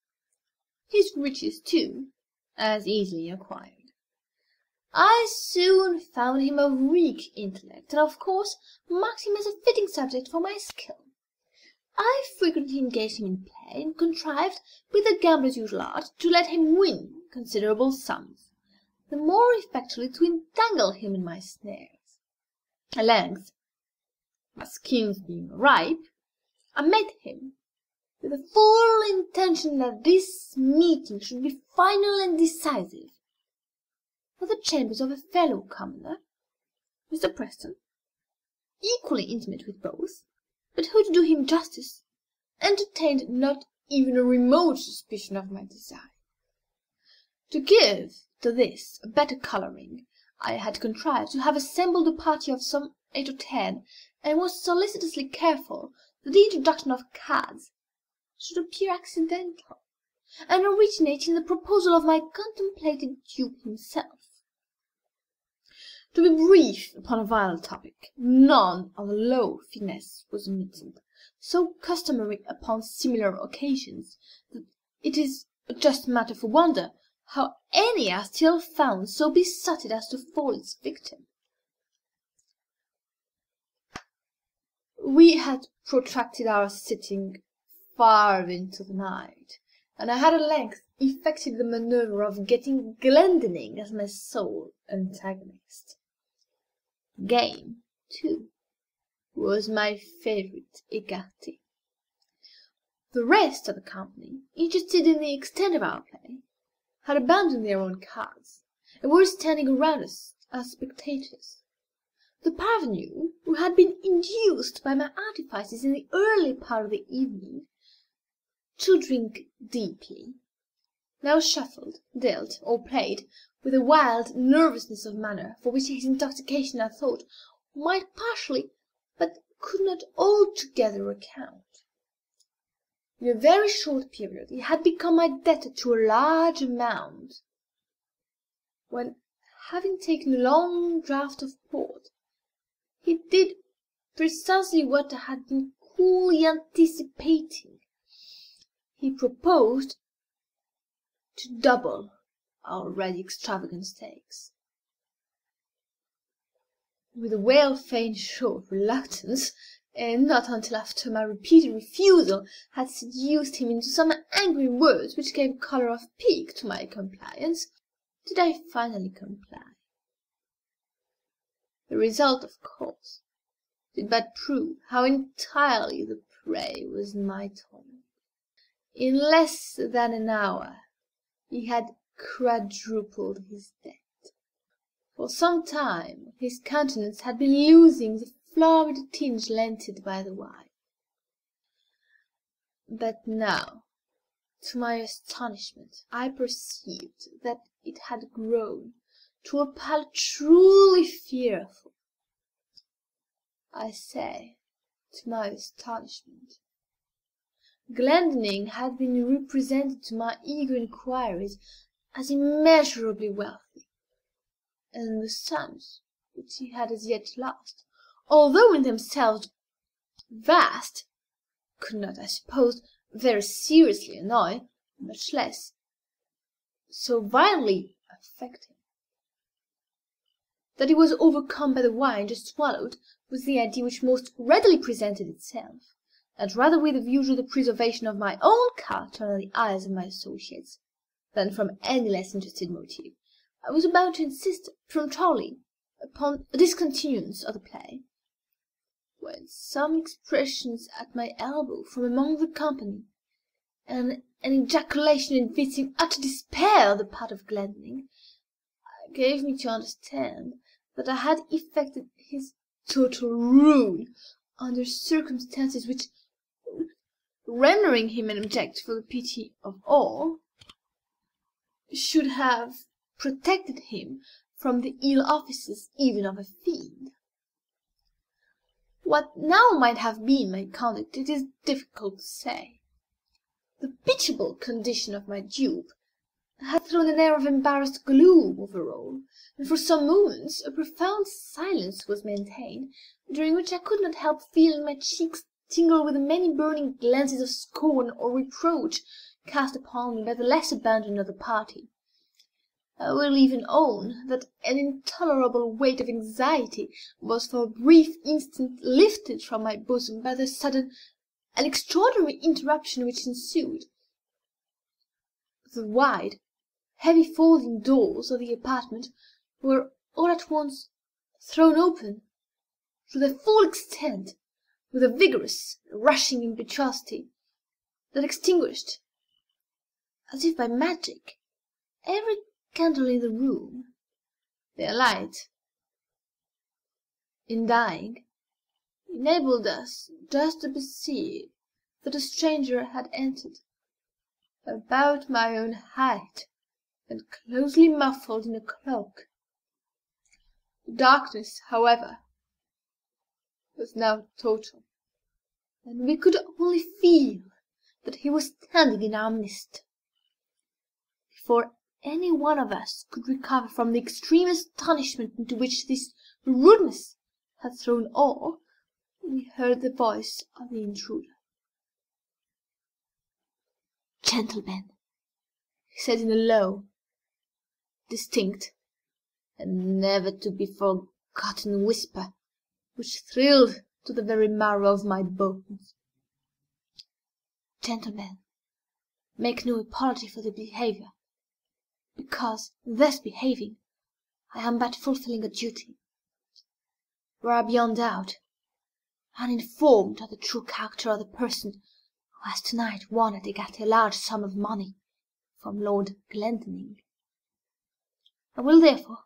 his riches, too, as easily acquired. I soon found him of weak intellect, and of course marked him as a fitting subject for my skill. I frequently engaged him in play, and contrived, with the gambler's usual art, to let him win considerable sums, the more effectually to entangle him in my snares. At length, my schemes being ripe, I met him, with the full intention that this meeting should be final and decisive, at the chambers of a fellow commoner, Mr. Preston, equally intimate with both, but who, to do him justice, entertained not even a remote suspicion of my design. To give to this a better colouring, I had contrived to have assembled a party of some 8 or 10, and was solicitously careful that the introduction of cards should appear accidental, and originate in the proposal of my contemplated dupe himself. To be brief upon a vital topic, none of the low finesse was omitted, so customary upon similar occasions, that it is a just matter for wonder how any are still found so besotted as to fall its victim. We had protracted our sitting far into the night, and I had at length effected the manoeuvre of getting Glendinning as my sole antagonist. Game, too, was my favourite écarté. The rest of the company, interested in the extent of our play, had abandoned their own cards, and were standing around us as spectators. The parvenu, who had been induced by my artifices in the early part of the evening to drink deeply, now shuffled, dealt, or played with a wild nervousness of manner for which his intoxication, I thought, might partially, but could not altogether account. In a very short period he had become my debtor to a large amount, when, having taken a long draught of port, he did precisely what I had been coolly anticipating. He proposed to double our already extravagant stakes. With a well-feigned show of reluctance, and not until after my repeated refusal had seduced him into some angry words which gave a colour of pique to my compliance, did I finally comply. The result, of course, did but prove how entirely the prey was in my tongue. In less than an hour he had quadrupled his debt. For some time his countenance had been losing the florid tinge lent it by the wine. But now, to my astonishment, I perceived that it had grown to a pallor truly fearful. I say, to my astonishment. Glendinning had been represented to my eager inquiries as immeasurably wealthy, and the sums which he had as yet lost, although in themselves vast, could not, I suppose, very seriously annoy, much less so violently affect him. That he was overcome by the wine just swallowed was the idea which most readily presented itself, and rather with a view to the preservation of my own character in the eyes of my associates, than from any less interested motive, I was about to insist peremptorily upon a discontinuance of the play, when some expressions at my elbow from among the company, and an ejaculation evincing utter despair on the part of Glendinning, gave me to understand that I had effected his total ruin under circumstances which, rendering him an object for the pity of all, should have protected him from the ill offices even of a fiend. What now might have been my conduct it is difficult to say. The pitiable condition of my dupe had thrown an air of embarrassed gloom over all, and for some moments a profound silence was maintained, during which I could not help feeling my cheeks tingle with the many burning glances of scorn or reproach cast upon me by the less abandoned of the party. I will even own that an intolerable weight of anxiety was for a brief instant lifted from my bosom by the sudden and extraordinary interruption which ensued. The wide, heavy folding doors of the apartment were all at once thrown open to their full extent, with a vigorous, rushing impetuosity that extinguished, as if by magic, every candle in the room. Their light, in dying, enabled us just to perceive that a stranger had entered, about my own height, and closely muffled in a cloak. The darkness, however, was now total, and we could only feel that he was standing in our midst. Before any one of us could recover from the extreme astonishment into which this rudeness had thrown all, we heard the voice of the intruder. "Gentlemen," he said in a low, distinct, and never to be forgotten whisper, which thrilled to the very marrow of my bones. "Gentlemen, make no apology for the behaviour, because, thus behaving, I am but fulfilling a duty. You are beyond doubt uninformed of the true character of the person who has tonight won at écarté a large sum of money from Lord Glendinning. I will therefore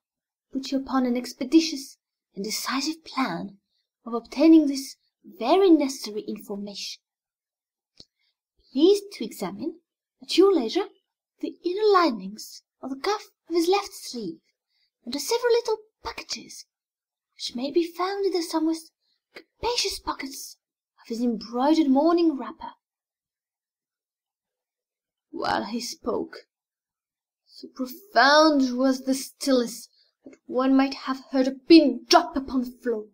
put you upon an expeditious and decisive plan of obtaining this very necessary information. Please to examine, at your leisure, the inner linings of the cuff of his left sleeve, and the several little packages which may be found in the somewhat capacious pockets of his embroidered morning wrapper. while he spoke. So profound was the stillness that one might have heard a pin drop upon the floor.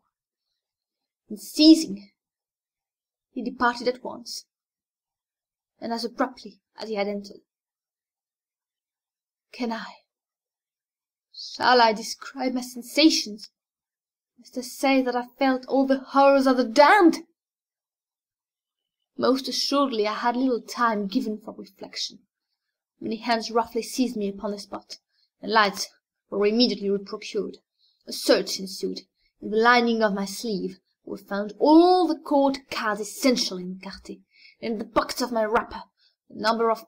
And ceasing, he departed at once, and as abruptly as he had entered. Shall I describe my sensations? Must I say that I felt all the horrors of the damned? Most assuredly I had little time given for reflection. Many hands roughly seized me upon the spot, and lights were immediately procured. A search ensued. In the lining of my sleeve were found all the court cards essential in écarté, and in the pockets of my wrapper a number of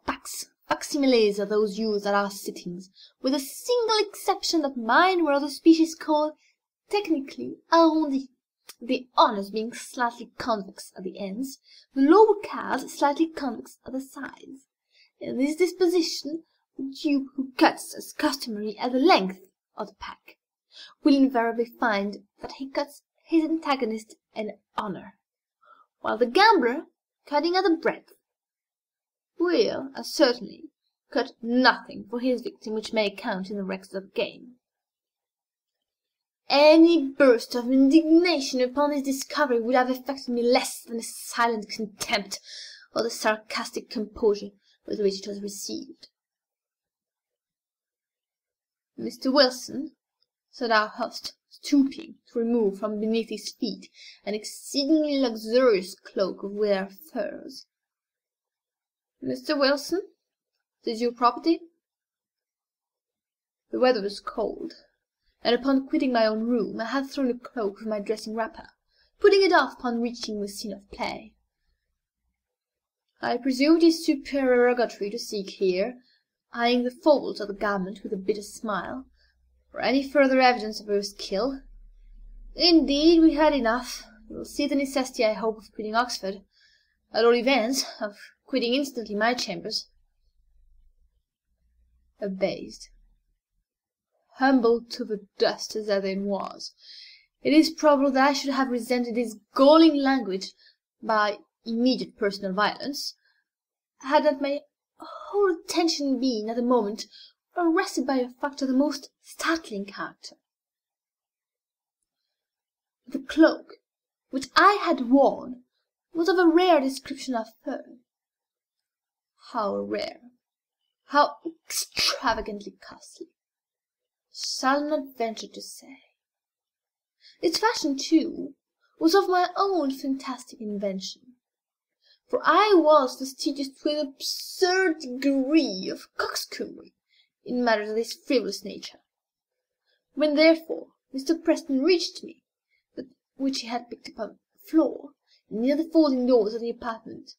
facsimiles of those used at our sittings, with a single exception that mine were of the species called technically arrondis, the honours being slightly convex at the ends, the lower cards slightly convex at the sides. In this disposition, the dupe who cuts as customary at the length of the pack will invariably find that he cuts his antagonist an honour, while the gambler, cutting at the breadth, will as certainly cut nothing for his victim which may count in the records of the game. Any burst of indignation upon this discovery would have affected me less than the silent contempt or the sarcastic composure with which it was received. "Mr. Wilson," said our host, stooping to remove from beneath his feet an exceedingly luxurious cloak of rare furs. "Mr. Wilson, is your property?" The weather was cold, and upon quitting my own room I had thrown the cloak over my dressing wrapper, putting it off upon reaching the scene of play. "I presume it is supererogatory to seek here," eyeing the folds of the garment with a bitter smile, "for any further evidence of your skill. Indeed, we had enough. You will see the necessity, I hope, of quitting Oxford, at all events, of quitting instantly my chambers." Abased, humbled to the dust as I then was, it is probable that I should have resented his galling language by immediate personal violence, had not my whole attention been at the moment arrested by a fact of the most startling character. The cloak which I had worn was of a rare description of fur. How rare, how extravagantly costly, I shall not venture to say. Its fashion, too, was of my own fantastic invention, for I was fastidious to an absurd degree of coxcombry in matters of this frivolous nature. When, therefore, Mr. Preston reached me, that which he had picked up on the floor, near the folding doors of the apartment,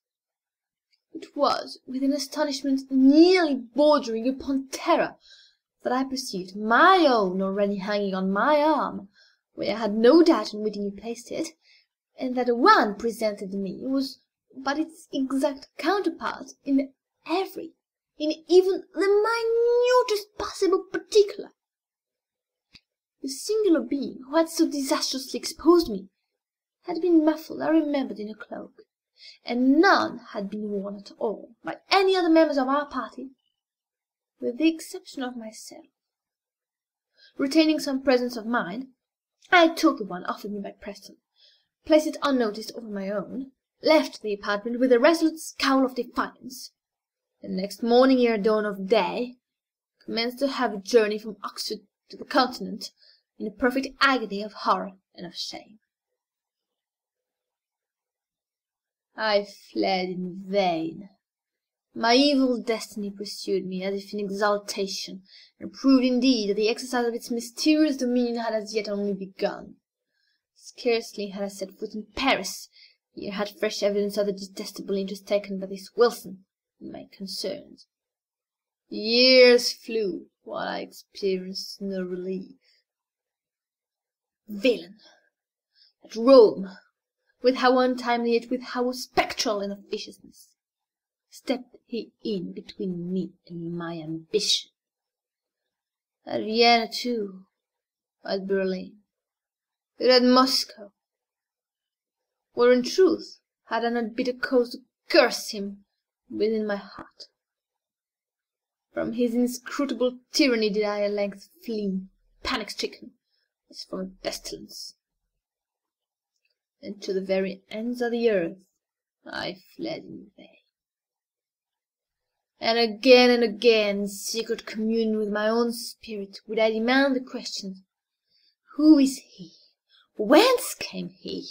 it was with an astonishment nearly bordering upon terror that I perceived my own already hanging on my arm, where I had no doubt unwittingly placed it, and that the one presented to me was but its exact counterpart in even the minutest possible particular. The singular being who had so disastrously exposed me had been muffled, I remembered, in a cloak, and none had been worn at all by any other members of our party, with the exception of myself. Retaining some presence of mind, I took the one offered me by Preston, placed it unnoticed over my own, left the apartment with a resolute scowl of defiance, and next morning ere dawn of day commenced to have a journey from Oxford to the Continent in a perfect agony of horror and of shame. I fled in vain. My evil destiny pursued me as if in exaltation, and proved indeed that the exercise of its mysterious dominion had as yet only begun. Scarcely had I set foot in Paris, ere I had fresh evidence of the detestable interest taken by this Wilson in my concerns. Years flew while I experienced no relief. Villain! At Rome, with how untimely, yet with how spectral an officiousness, stepped he in between me and my ambition. At Vienna, too, at Berlin, and at Moscow, where in truth had I not bitter cause to curse him within my heart. From his inscrutable tyranny did I at length flee, panic-stricken, as from a pestilence. And to the very ends of the earth I fled in vain. And again, in secret communion with my own spirit, would I demand the question, who is he? Whence came he?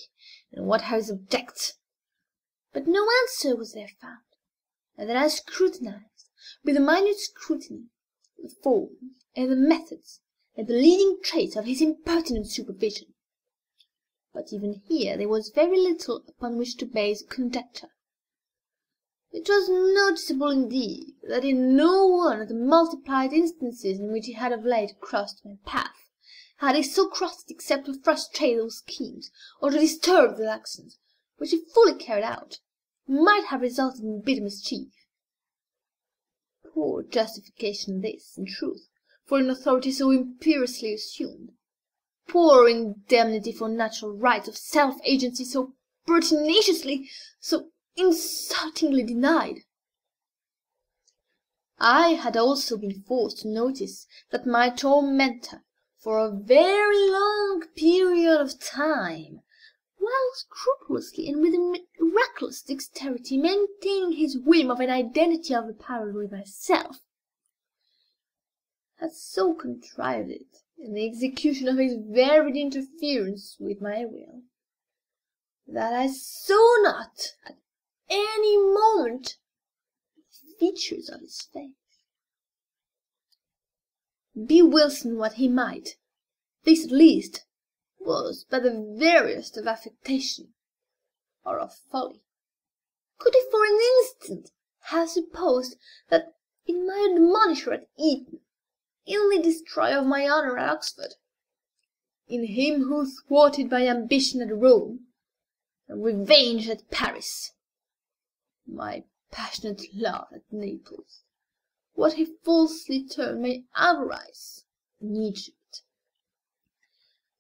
And what are his objects? But no answer was there found, and then I scrutinized, with a minute scrutiny, the form, and the methods, and the leading traits of his impertinent supervision. But even here there was very little upon which to base a conjecture. It was noticeable, indeed, that in no one of the multiplied instances in which he had of late crossed my path had he so crossed it except to frustrate those schemes, or to disturb those actions, which, if fully carried out, might have resulted in bitter mischief. Poor justification this, in truth, for an authority so imperiously assumed. Poor indemnity for natural rights of self-agency so pertinaciously, so insultingly denied. I had also been forced to notice that my tormentor, for a very long period of time, while scrupulously and with miraculous dexterity maintaining his whim of an identity of apparel with myself, had so contrived it in the execution of his varied interference with my will, that I saw not at any moment the features of his face. Be Wilson what he might, this at least was but the veriest of affectation or of folly. Could he for an instant have supposed that in my admonisher at Eton, in the destroyer of my honour at Oxford, in him who thwarted my ambition at Rome, and revenged at Paris, my passionate love at Naples, what he falsely termed my avarice in Egypt,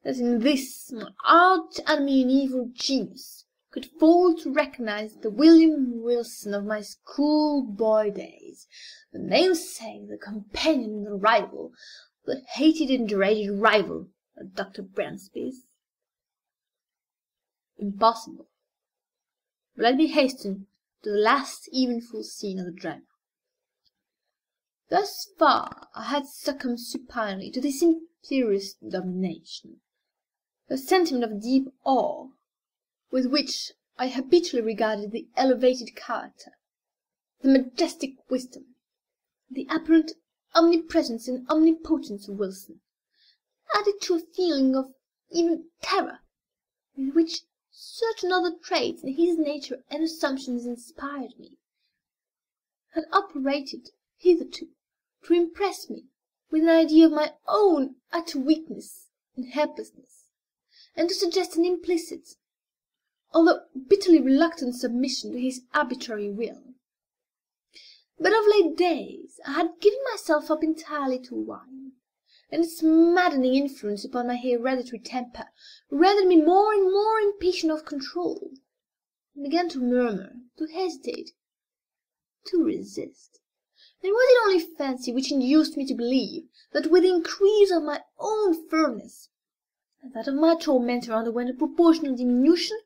that in this my arch enemy and evil genius could fail to recognize the William Wilson of my schoolboy days, the namesake, the companion, and the rival, the hated and dreaded rival of Dr. Bransby's? Impossible. But let me hasten to the last eventful scene of the drama. Thus far I had succumbed supinely to this imperious domination, a sentiment of deep awe, with which I habitually regarded the elevated character, the majestic wisdom, the apparent omnipresence and omnipotence of Wilson, added to a feeling of even terror, with which certain other traits in his nature and assumptions inspired me, had operated hitherto to impress me with an idea of my own utter weakness and helplessness, and to suggest an implicit, although bitterly reluctant submission to his arbitrary will. But of late days I had given myself up entirely to wine, and its maddening influence upon my hereditary temper rendered me more and more impatient of control, and began to murmur, to hesitate, to resist. And was it only fancy which induced me to believe that with the increase of my own firmness, that of my tormentor underwent a proportional diminution?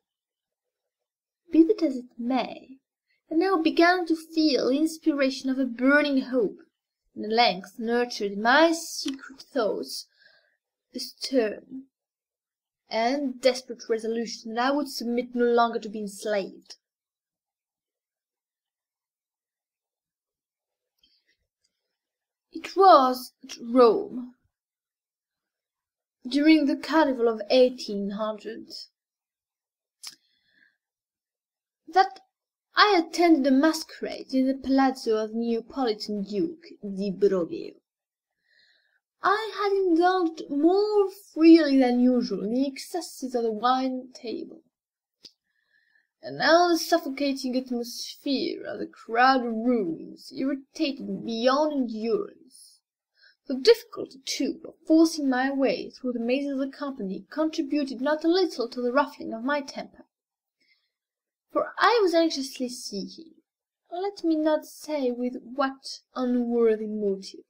Be that as it may, I now began to feel the inspiration of a burning hope, and at length nurtured in my secret thoughts a stern and desperate resolution that I would submit no longer to be enslaved. It was at Rome, during the carnival of 1800, that I attended a masquerade in the palazzo of the Neapolitan Duke di Brovio. I had indulged more freely than usual in the excesses of the wine table, and now the suffocating atmosphere of the crowded rooms irritated me beyond endurance. The difficulty, too, of forcing my way through the mazes of the company contributed not a little to the ruffling of my temper, for I was anxiously seeking, let me not say with what unworthy motive,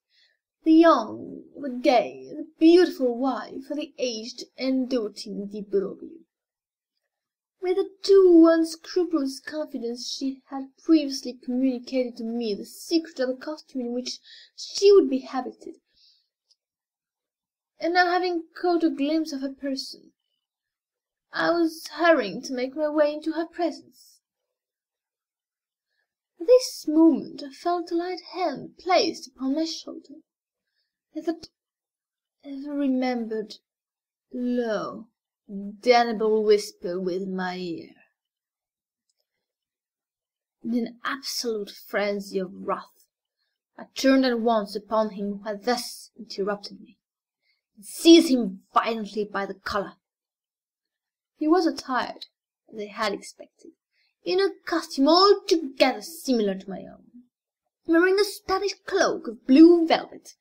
the young, the gay, the beautiful wife of the aged and doting de Beaulieu, with the too unscrupulous confidence she had previously communicated to me the secret of the costume in which she would be habited, and now having caught a glimpse of her person, I was hurrying to make my way into her presence. At this moment I felt a light hand placed upon my shoulder, and that ever remembered low, damnable whisper within my ear. In an absolute frenzy of wrath, I turned at once upon him who had thus interrupted me, and seized him violently by the collar. He was attired, as I had expected, in a costume altogether similar to my own, wearing a Spanish cloak of blue velvet,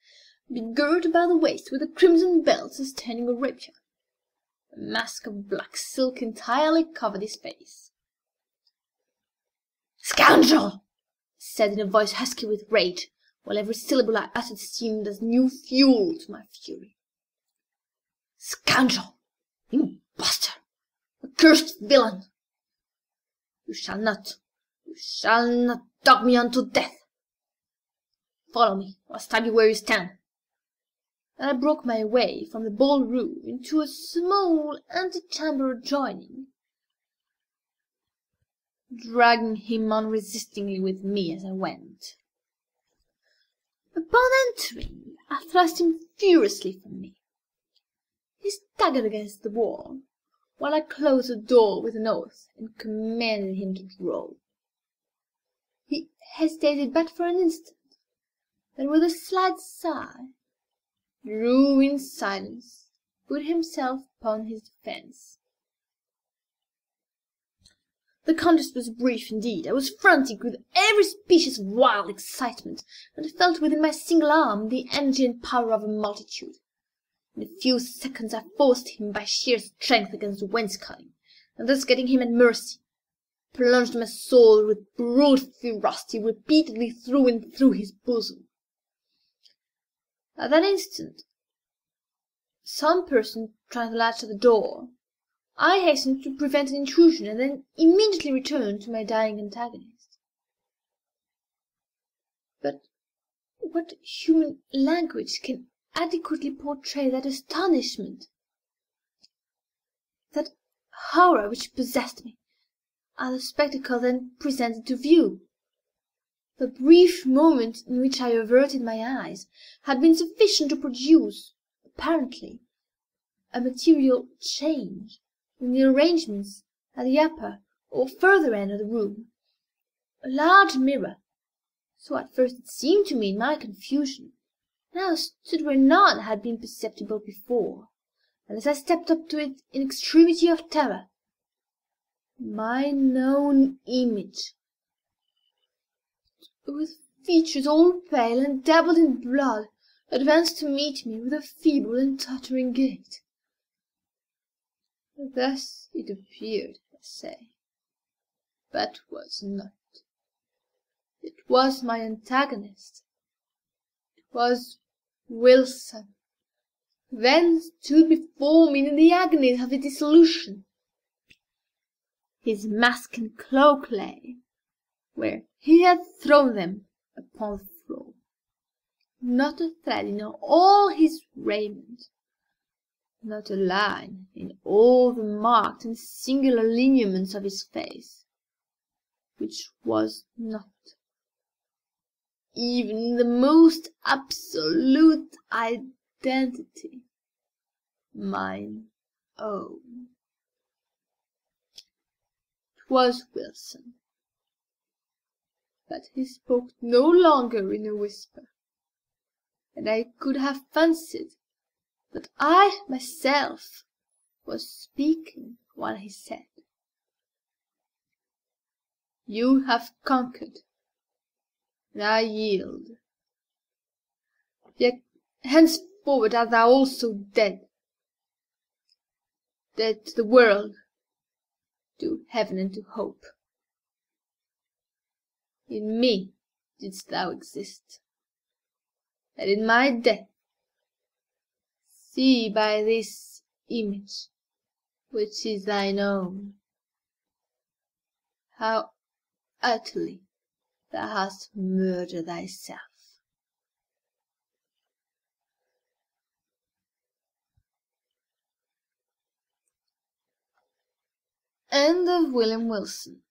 begirt about the waist with a crimson belt sustaining a rapier. A mask of black silk entirely covered his face. "Scoundrel!" said in a voice husky with rage, while every syllable I uttered seemed as new fuel to my fury. "Scoundrel! Impostor! Accursed villain! You shall not dog me unto death! Follow me, or I'll stab you where you stand." And I broke my way from the ball-room into a small antechamber adjoining, dragging him unresistingly with me as I went. Upon entering, I thrust him furiously from me. He staggered against the wall, while I closed the door with an oath, and commanded him to draw. He hesitated but for an instant, then with a slight sigh, drew in silence, put himself upon his defence. The contest was brief indeed. I was frantic with every species of wild excitement, and felt within my single arm the energy and power of a multitude. In a few seconds I forced him by sheer strength against the wainscoting, and thus getting him at mercy, plunged my sword with brute ferocity repeatedly through and through his bosom. At that instant, some person tried the latch of the door. I hastened to prevent an intrusion, and then immediately returned to my dying antagonist. But what human language can adequately portray that astonishment, that horror which possessed me, at the spectacle then presented to view? The brief moment in which I averted my eyes had been sufficient to produce, apparently, a material change in the arrangements at the upper or further end of the room. A large mirror, so at first it seemed to me in my confusion, now stood where none had been perceptible before, and as I stepped up to it in extremity of terror, my known image, with features all pale and dabbled in blood, advanced to meet me with a feeble and tottering gait. Thus it appeared, I say, but was not. It was my antagonist. It was Wilson, then stood before me in the agonies of his dissolution. His mask and cloak lay where he had thrown them upon the floor. Not a thread in all his raiment, not a line in all the marked and singular lineaments of his face, which was not, even in the most absolute identity, mine own. It was Wilson, but he spoke no longer in a whisper, and I could have fancied that I myself was speaking while he said, "You have conquered, and I yield. Yet henceforward art thou also dead, dead to the world, to heaven and to hope. In me didst thou exist, and in my death see by this image, which is thine own, how utterly thou hast murdered thyself. End of William Wilson.